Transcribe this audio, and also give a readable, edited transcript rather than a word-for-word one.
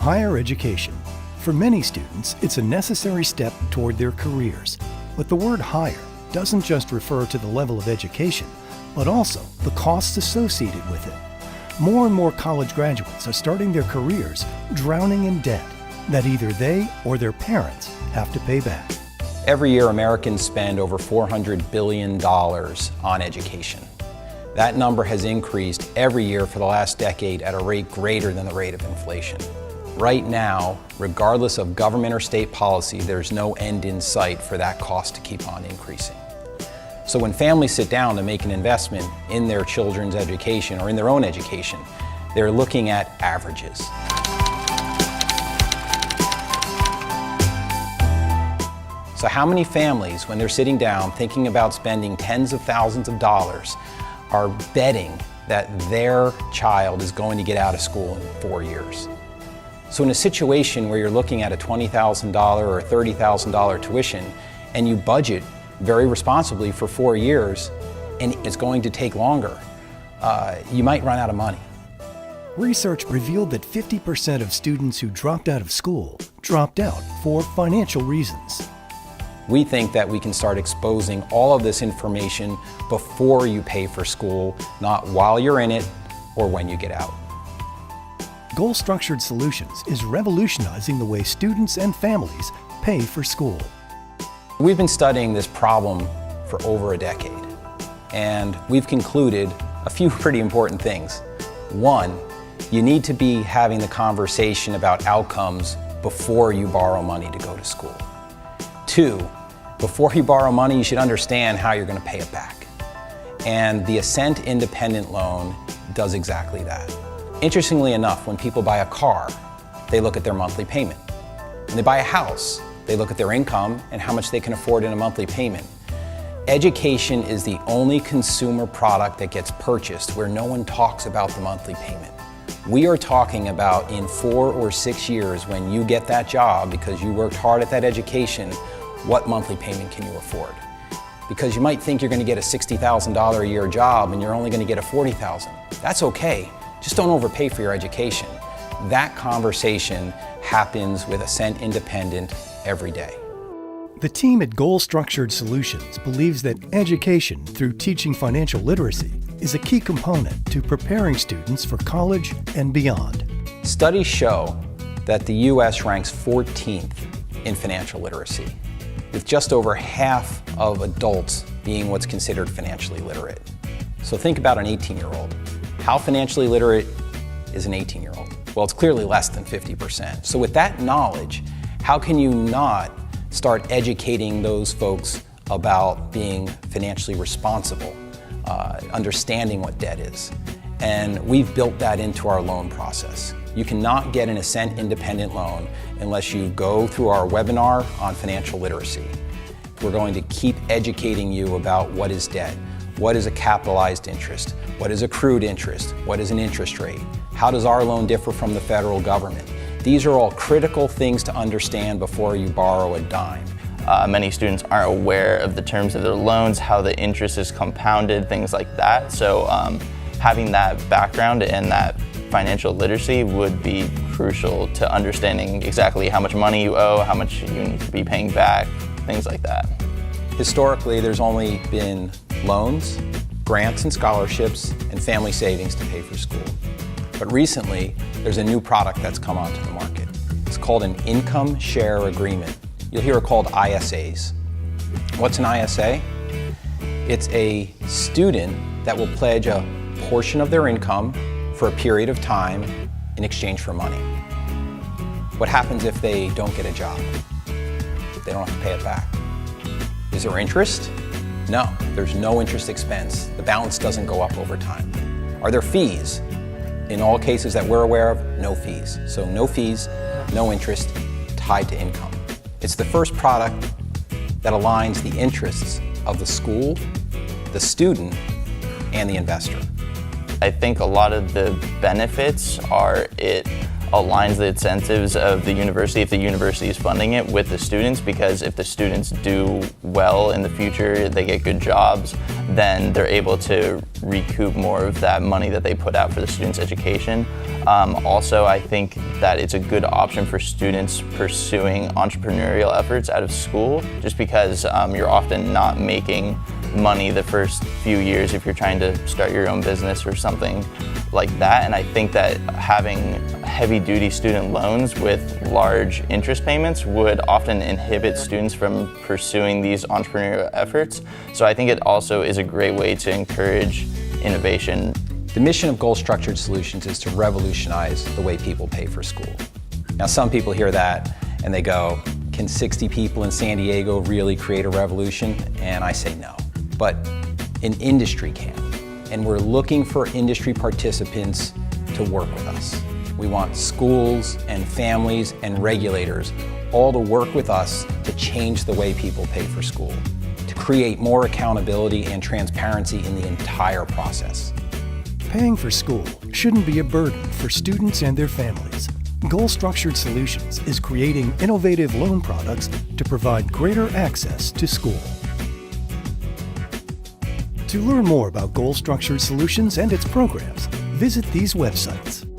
Higher education. For many students, it's a necessary step toward their careers. But the word higher doesn't just refer to the level of education, but also the costs associated with it. More and more college graduates are starting their careers drowning in debt that either they or their parents have to pay back. Every year, Americans spend over $400 billion on education. That number has increased every year for the last decade at a rate greater than the rate of inflation. Right now, regardless of government or state policy, there's no end in sight for that cost to keep on increasing. So when families sit down to make an investment in their children's education or in their own education, they're looking at averages. So how many families, when they're sitting down thinking about spending tens of thousands of dollars, are betting that their child is going to get out of school in 4 years? So in a situation where you're looking at a $20,000 or $30,000 tuition and you budget very responsibly for 4 years and it's going to take longer, you might run out of money. Research revealed that 50% of students who dropped out of school dropped out for financial reasons. We think that we can start exposing all of this information before you pay for school, not while you're in it or when you get out. Goal-Structured Solutions is revolutionizing the way students and families pay for school. We've been studying this problem for over a decade, and we've concluded a few pretty important things. One, you need to be having the conversation about outcomes before you borrow money to go to school. Two, before you borrow money, you should understand how you're going to pay it back. And the Ascent Independent Loan does exactly that. Interestingly enough, when people buy a car, they look at their monthly payment. When they buy a house, they look at their income and how much they can afford in a monthly payment. Education is the only consumer product that gets purchased where no one talks about the monthly payment. We are talking about in 4 or 6 years when you get that job because you worked hard at that education, what monthly payment can you afford? Because you might think you're going to get a $60,000 a year job and you're only going to get a $40,000. That's okay. Just don't overpay for your education. That conversation happens with Ascent Independent every day. The team at Goal-Structured Solutions believes that education through teaching financial literacy is a key component to preparing students for college and beyond. Studies show that the U.S. ranks 14th in financial literacy, with just over half of adults being what's considered financially literate. So think about an 18-year-old. How financially literate is an 18-year-old? Well, it's clearly less than 50%. So with that knowledge, how can you not start educating those folks about being financially responsible, understanding what debt is? And we've built that into our loan process. You cannot get an Ascent Independent loan unless you go through our webinar on financial literacy. We're going to keep educating you about what is debt, what is a capitalized interest, what is accrued interest, what is an interest rate, how does our loan differ from the federal government. These are all critical things to understand before you borrow a dime. Many students aren't aware of the terms of their loans, how the interest is compounded, things like that. So having that background and that financial literacy would be crucial to understanding exactly how much money you owe, how much you need to be paying back, things like that. Historically, there's only been loans, grants and scholarships, and family savings to pay for school. But recently, there's a new product that's come onto the market. It's called an income share agreement. You'll hear it called ISAs. What's an ISA? It's a student that will pledge a portion of their income for a period of time in exchange for money. What happens if they don't get a job? They don't have to pay it back. Is there interest? No, there's no interest expense. The balance doesn't go up over time. Are there fees? In all cases that we're aware of, no fees. So no fees, no interest, tied to income. It's the first product that aligns the interests of the school, the student, and the investor. I think a lot of the benefits are it aligns the incentives of the university, if the university is funding it, with the students, because if the students do well in the future, they get good jobs, then they're able to recoup more of that money that they put out for the students' education. Also, I think that it's a good option for students pursuing entrepreneurial efforts out of school, just because you're often not making money the first few years if you're trying to start your own business or something like that. And I think that having heavy-duty student loans with large interest payments would often inhibit students from pursuing these entrepreneurial efforts. So I think it also is a great way to encourage innovation. The mission of goal-structured solutions is to revolutionize the way people pay for school. Now, some people hear that and they go, can 60 people in San Diego really create a revolution? And I say no. But an industry can. And we're looking for industry participants to work with us. We want schools and families and regulators all to work with us to change the way people pay for school, to create more accountability and transparency in the entire process. Paying for school shouldn't be a burden for students and their families. Goal-Structured Solutions is creating innovative loan products to provide greater access to school. To learn more about Goal-Structured Solutions and its programs, visit these websites.